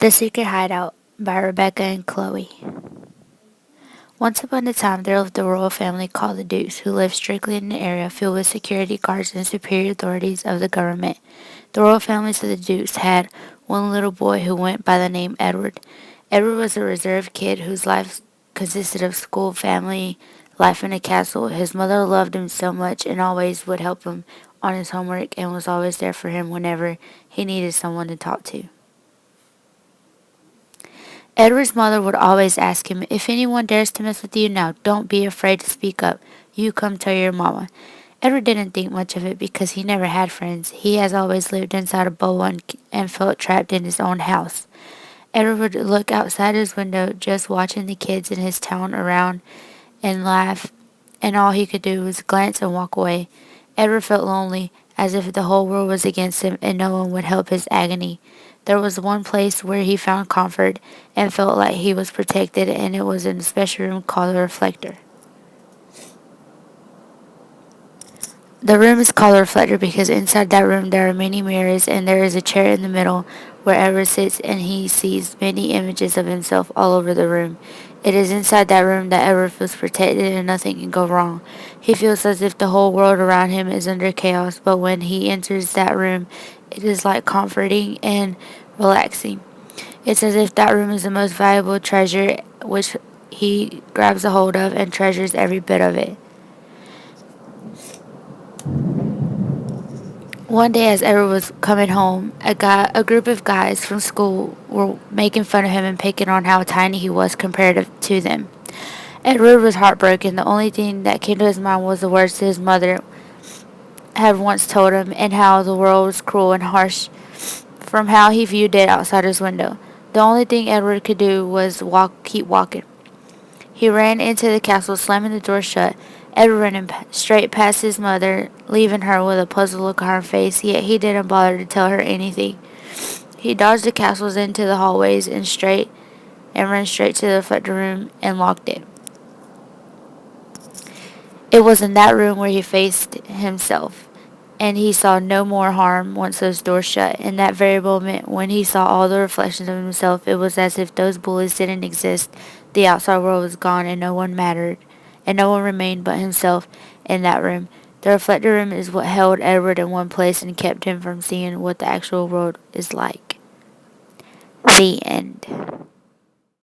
The Secret Hideout by Rebecca and Chloe. Once upon a time, there lived a royal family called the Dukes, who lived strictly in an area filled with security guards and superior authorities of the government. The royal families of the Dukes had one little boy who went by the name Edward. Edward was a reserved kid whose life consisted of school, family, life in a castle. His mother loved him so much and always would help him on his homework and was always there for him whenever he needed someone to talk to. Edward's mother would always ask him, "If anyone dares to mess with you now, don't be afraid to speak up. You come tell your mama." Edward didn't think much of it because he never had friends. He has always lived inside a bubble and felt trapped in his own house. Edward would look outside his window, just watching the kids in his town around and laugh, and all he could do was glance and walk away. Edward felt lonely, as if the whole world was against him and no one would help his agony. There was one place where he found comfort and felt like he was protected, and it was in a special room called the reflector. The room is called a reflector because inside that room there are many mirrors, and there is a chair in the middle where Edward sits, and he sees many images of himself all over the room. It is inside that room that Edward feels protected and nothing can go wrong. He feels as if the whole world around him is under chaos, but when he enters that room, it is like comforting and relaxing. It's as if that room is the most valuable treasure which he grabs a hold of and treasures every bit of it. One day, as Edward was coming home, a group of guys from school were making fun of him and picking on how tiny he was compared to them. Edward was heartbroken. The only thing that came to his mind was the words that his mother had once told him, and how the world was cruel and harsh from how he viewed it outside his window. The only thing Edward could do was keep walking. He ran into the castle, slamming the door shut. Edward ran straight past his mother, leaving her with a puzzled look on her face, yet he didn't bother to tell her anything. He dodged the castles into the hallways and ran straight to the reflector room and locked it. It was in that room where he faced himself, and he saw no more harm once those doors shut. In that very moment, when he saw all the reflections of himself, it was as if those bullies didn't exist. The outside world was gone, and no one mattered, and no one remained but himself in that room. The reflector room is what held Edward in one place and kept him from seeing what the actual world is like. The end.